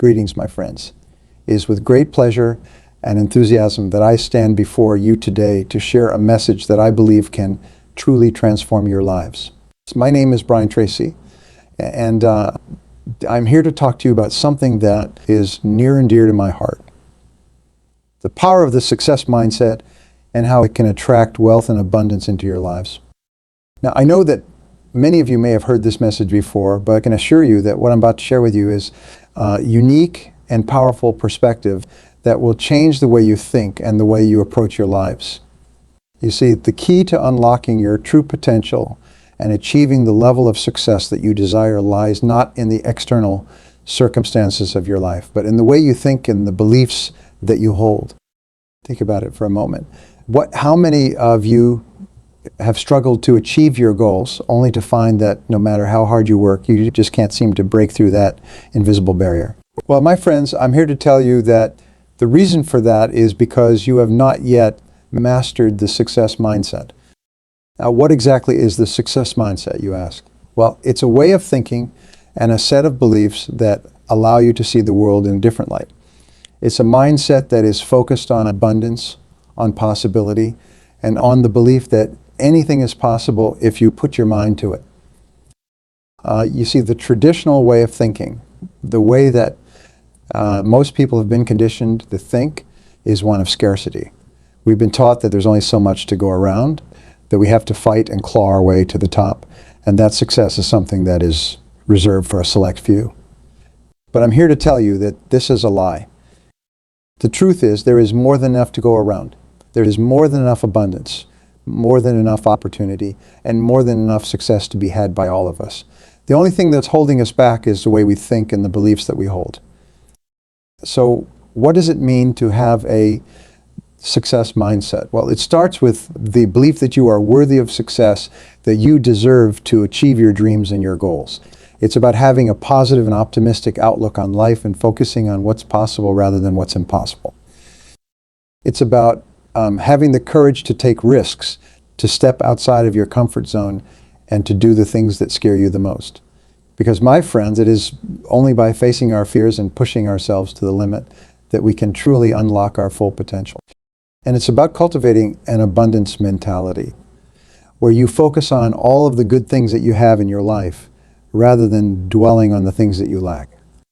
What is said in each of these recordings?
Greetings, my friends. It is with great pleasure and enthusiasm that I stand before you today to share a message that I believe can truly transform your lives. My name is Brian Tracy, and I'm here to talk to you about something that is near and dear to my heart. The power of the success mindset and how it can attract wealth and abundance into your lives. Now, I know that many of you may have heard this message before, but I can assure you that what I'm about to share with you is a unique and powerful perspective that will change the way you think and the way you approach your lives. You see, the key to unlocking your true potential and achieving the level of success that you desire lies not in the external circumstances of your life, but in the way you think and the beliefs that you hold. Think about it for a moment. How many of you have struggled to achieve your goals only to find that no matter how hard you work, you just can't seem to break through that invisible barrier? Well, my friends, I'm here to tell you that the reason for that is because you have not yet mastered the success mindset. Now, what exactly is the success mindset, you ask? Well, it's a way of thinking and a set of beliefs that allow you to see the world in a different light. It's a mindset that is focused on abundance, on possibility, and on the belief that anything is possible if you put your mind to it. You see, the traditional way of thinking, the way that most people have been conditioned to think, is one of scarcity. We've been taught that there's only so much to go around, that we have to fight and claw our way to the top, and that success is something that is reserved for a select few. But I'm here to tell you that this is a lie. The truth is there is more than enough to go around. There is more than enough abundance, more than enough opportunity, and more than enough success to be had by all of us. The only thing that's holding us back is the way we think and the beliefs that we hold. So what does it mean to have a success mindset? Well, it starts with the belief that you are worthy of success, that you deserve to achieve your dreams and your goals. It's about having a positive and optimistic outlook on life and focusing on what's possible rather than what's impossible. It's about having the courage to take risks, to step outside of your comfort zone and to do the things that scare you the most. Because, my friends, it is only by facing our fears and pushing ourselves to the limit that we can truly unlock our full potential. And it's about cultivating an abundance mentality, where you focus on all of the good things that you have in your life rather than dwelling on the things that you lack.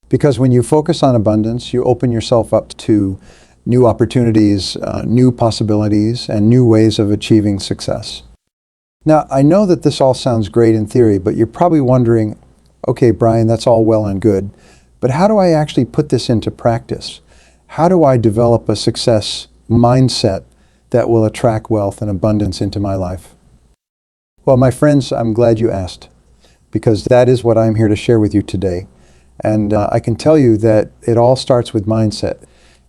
Because when you focus on abundance, you open yourself up to new opportunities, new possibilities, and new ways of achieving success. Now, I know that this all sounds great in theory, but you're probably wondering, okay, Brian, that's all well and good, but how do I actually put this into practice? How do I develop a success mindset that will attract wealth and abundance into my life? Well, my friends, I'm glad you asked, because that is what I'm here to share with you today. And I can tell you that it all starts with mindset.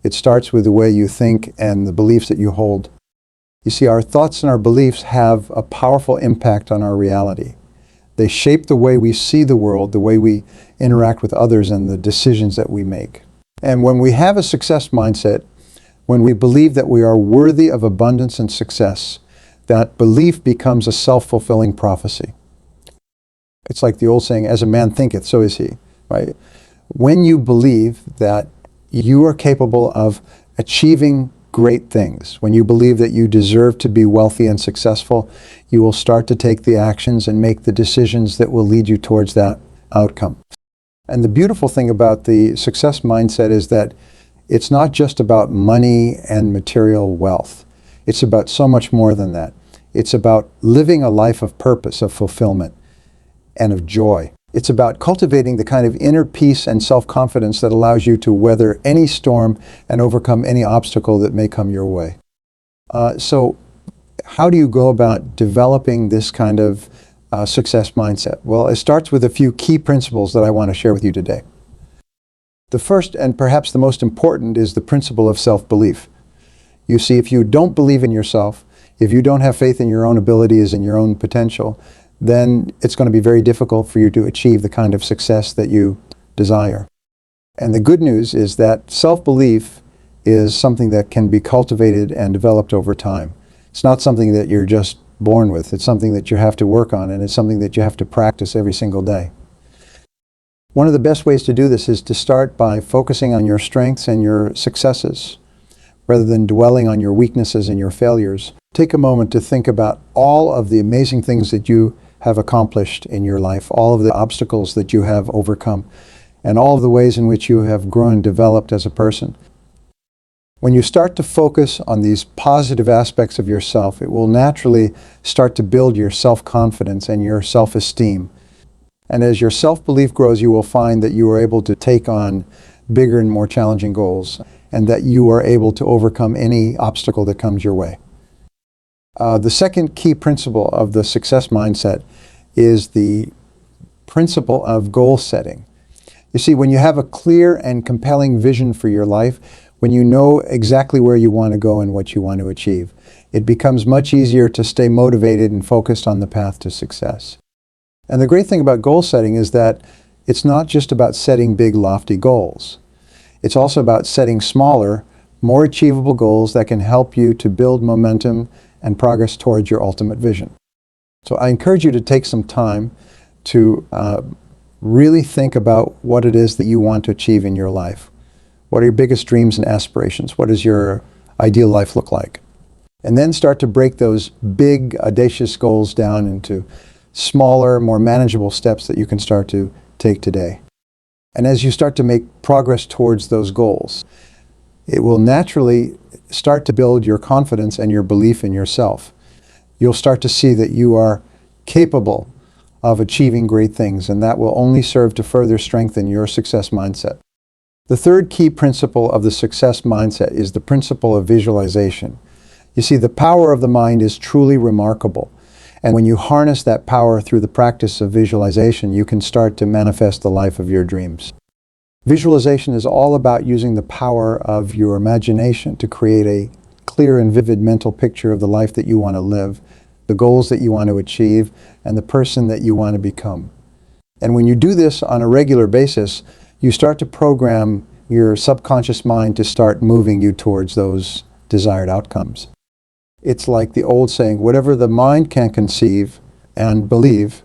It starts with the way you think and the beliefs that you hold. You see, our thoughts and our beliefs have a powerful impact on our reality. They shape the way we see the world, the way we interact with others, and the decisions that we make. And when we have a success mindset, when we believe that we are worthy of abundance and success, that belief becomes a self-fulfilling prophecy. It's like the old saying, as a man thinketh, so is he, right? When you believe that you are capable of achieving great things, when you believe that you deserve to be wealthy and successful, you will start to take the actions and make the decisions that will lead you towards that outcome. And the beautiful thing about the success mindset is that it's not just about money and material wealth. It's about so much more than that. It's about living a life of purpose, of fulfillment, and of joy. It's about cultivating the kind of inner peace and self-confidence that allows you to weather any storm and overcome any obstacle that may come your way. So how do you go about developing this kind of success mindset? Well, it starts with a few key principles that I want to share with you today. The first, and perhaps the most important, is the principle of self-belief. You see, if you don't believe in yourself, if you don't have faith in your own abilities and your own potential, then it's going to be very difficult for you to achieve the kind of success that you desire. And the good news is that self-belief is something that can be cultivated and developed over time. It's not something that you're just born with. It's something that you have to work on, and it's something that you have to practice every single day. One of the best ways to do this is to start by focusing on your strengths and your successes, rather than dwelling on your weaknesses and your failures. Take a moment to think about all of the amazing things that you have accomplished in your life, all of the obstacles that you have overcome, and all of the ways in which you have grown and developed as a person. When you start to focus on these positive aspects of yourself, it will naturally start to build your self-confidence and your self-esteem. And as your self-belief grows, you will find that you are able to take on bigger and more challenging goals, and that you are able to overcome any obstacle that comes your way. The second key principle of the success mindset is the principle of goal setting. You see, when you have a clear and compelling vision for your life, when you know exactly where you want to go and what you want to achieve, it becomes much easier to stay motivated and focused on the path to success. And the great thing about goal setting is that it's not just about setting big, lofty goals. It's also about setting smaller, more achievable goals that can help you to build momentum and progress towards your ultimate vision. So I encourage you to take some time to really think about what it is that you want to achieve in your life. What are your biggest dreams and aspirations? What does your ideal life look like? And then start to break those big, audacious goals down into smaller, more manageable steps that you can start to take today. And as you start to make progress towards those goals, it will naturally start to build your confidence and your belief in yourself. You'll start to see that you are capable of achieving great things, and that will only serve to further strengthen your success mindset. The third key principle of the success mindset is the principle of visualization. You see, the power of the mind is truly remarkable. And when you harness that power through the practice of visualization, you can start to manifest the life of your dreams. Visualization is all about using the power of your imagination to create a clear and vivid mental picture of the life that you want to live, the goals that you want to achieve, and the person that you want to become. And when you do this on a regular basis, you start to program your subconscious mind to start moving you towards those desired outcomes. It's like the old saying, whatever the mind can conceive and believe,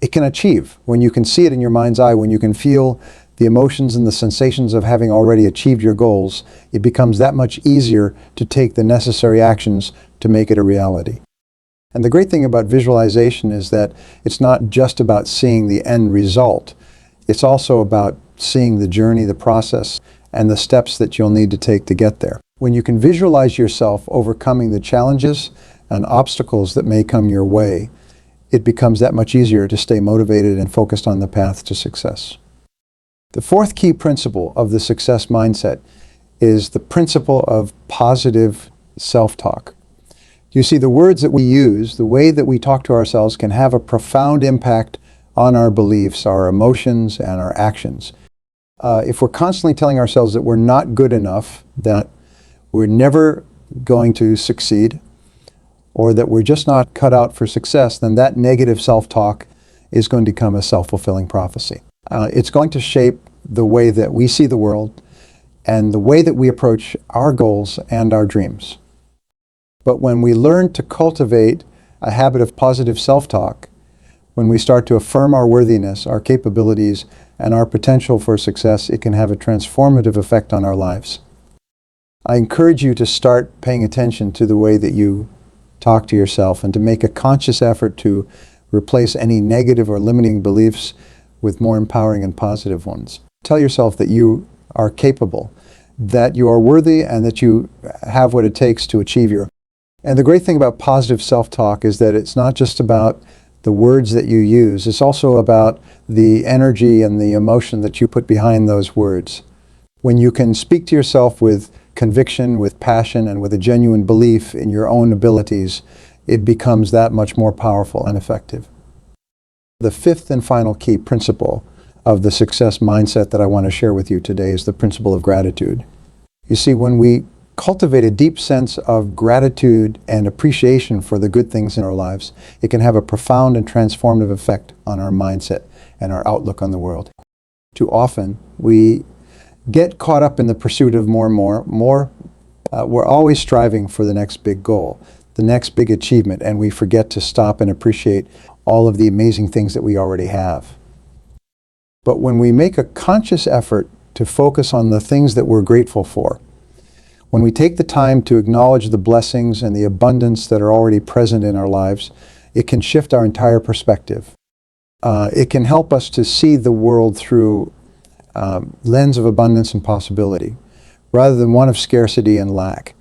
it can achieve. When you can see it in your mind's eye, when you can feel the emotions and the sensations of having already achieved your goals, it becomes that much easier to take the necessary actions to make it a reality. And the great thing about visualization is that it's not just about seeing the end result. It's also about seeing the journey, the process, and the steps that you'll need to take to get there. When you can visualize yourself overcoming the challenges and obstacles that may come your way, it becomes that much easier to stay motivated and focused on the path to success. The fourth key principle of the success mindset is the principle of positive self-talk. You see, the words that we use, the way that we talk to ourselves, can have a profound impact on our beliefs, our emotions, and our actions. If we're constantly telling ourselves that we're not good enough, that we're never going to succeed, or that we're just not cut out for success, then that negative self-talk is going to become a self-fulfilling prophecy. It's going to shape the way that we see the world and the way that we approach our goals and our dreams. But when we learn to cultivate a habit of positive self-talk, when we start to affirm our worthiness, our capabilities, and our potential for success, it can have a transformative effect on our lives. I encourage you to start paying attention to the way that you talk to yourself and to make a conscious effort to replace any negative or limiting beliefs with more empowering and positive ones. Tell yourself that you are capable, that you are worthy, and that you have what it takes to achieve your. And the great thing about positive self-talk is that it's not just about the words that you use, it's also about the energy and the emotion that you put behind those words. When you can speak to yourself with conviction, with passion, and with a genuine belief in your own abilities, it becomes that much more powerful and effective. The fifth and final key principle of the success mindset that I want to share with you today is the principle of gratitude. You see, when we cultivate a deep sense of gratitude and appreciation for the good things in our lives, it can have a profound and transformative effect on our mindset and our outlook on the world. Too often, we get caught up in the pursuit of more and more. We're always striving for the next big goal, the next big achievement, and we forget to stop and appreciate all of the amazing things that we already have. But when we make a conscious effort to focus on the things that we're grateful for, when we take the time to acknowledge the blessings and the abundance that are already present in our lives, it can shift our entire perspective. It can help us to see the world through lens of abundance and possibility, rather than one of scarcity and lack.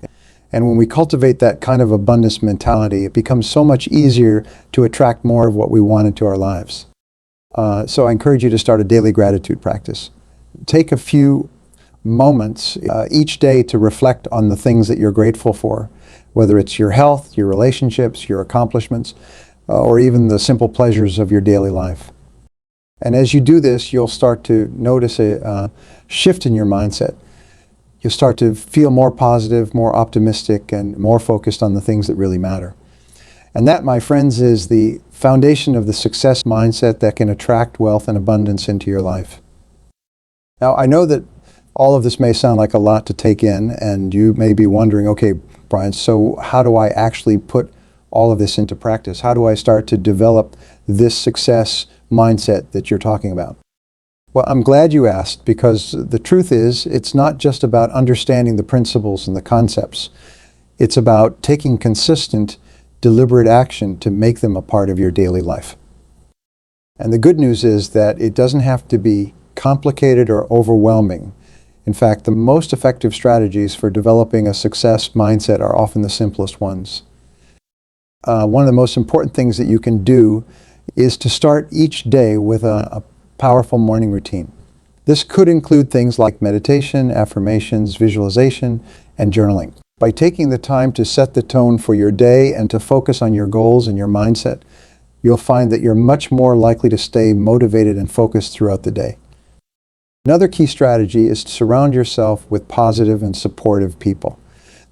And when we cultivate that kind of abundance mentality, it becomes so much easier to attract more of what we want into our lives. So I encourage you to start a daily gratitude practice. Take a few moments each day to reflect on the things that you're grateful for, whether it's your health, your relationships, your accomplishments, or even the simple pleasures of your daily life. And as you do this, you'll start to notice a shift in your mindset. You'll start to feel more positive, more optimistic, and more focused on the things that really matter. And that, my friends, is the foundation of the success mindset that can attract wealth and abundance into your life. Now, I know that all of this may sound like a lot to take in, and you may be wondering, okay, Brian, so how do I actually put all of this into practice? How do I start to develop this success mindset that you're talking about? Well, I'm glad you asked, because the truth is, it's not just about understanding the principles and the concepts. It's about taking consistent, deliberate action to make them a part of your daily life. And the good news is that it doesn't have to be complicated or overwhelming. In fact, the most effective strategies for developing a success mindset are often the simplest ones. One of the most important things that you can do is to start each day with a powerful morning routine. This could include things like meditation, affirmations, visualization, and journaling. By taking the time to set the tone for your day and to focus on your goals and your mindset, you'll find that you're much more likely to stay motivated and focused throughout the day. Another key strategy is to surround yourself with positive and supportive people.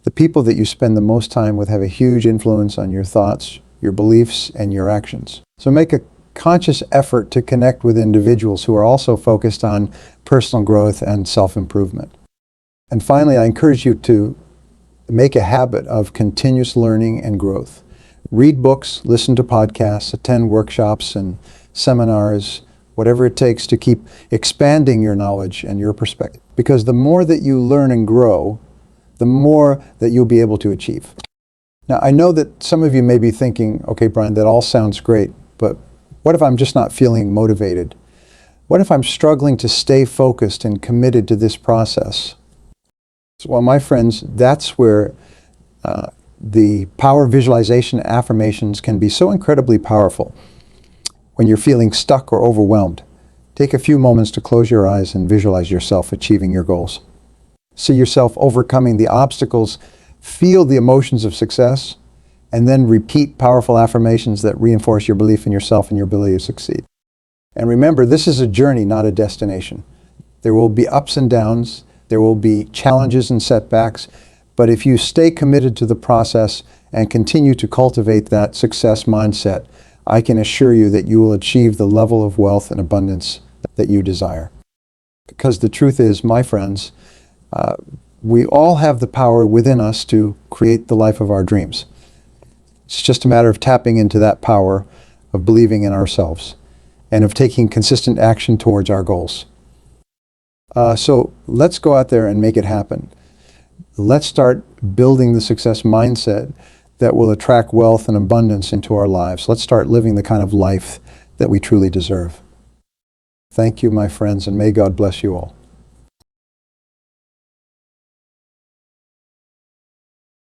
The people that you spend the most time with have a huge influence on your thoughts, your beliefs, and your actions. So make a conscious effort to connect with individuals who are also focused on personal growth and self-improvement. And finally, I encourage you to make a habit of continuous learning and growth. Read books, listen to podcasts, attend workshops and seminars, whatever it takes to keep expanding your knowledge and your perspective. Because the more that you learn and grow, the more that you'll be able to achieve. Now, I know that some of you may be thinking, okay, Brian, that all sounds great, but what if I'm just not feeling motivated? What if I'm struggling to stay focused and committed to this process? Well, my friends, that's where the power of visualization affirmations can be so incredibly powerful. When you're feeling stuck or overwhelmed, take a few moments to close your eyes and visualize yourself achieving your goals. See yourself overcoming the obstacles, feel the emotions of success, and then repeat powerful affirmations that reinforce your belief in yourself and your ability to succeed. And remember, this is a journey, not a destination. There will be ups and downs, there will be challenges and setbacks, but if you stay committed to the process and continue to cultivate that success mindset, I can assure you that you will achieve the level of wealth and abundance that you desire. Because the truth is, my friends, we all have the power within us to create the life of our dreams. It's just a matter of tapping into that power, of believing in ourselves, and of taking consistent action towards our goals. So let's go out there and make it happen. Let's start building the success mindset that will attract wealth and abundance into our lives. Let's start living the kind of life that we truly deserve. Thank you, my friends, and may God bless you all.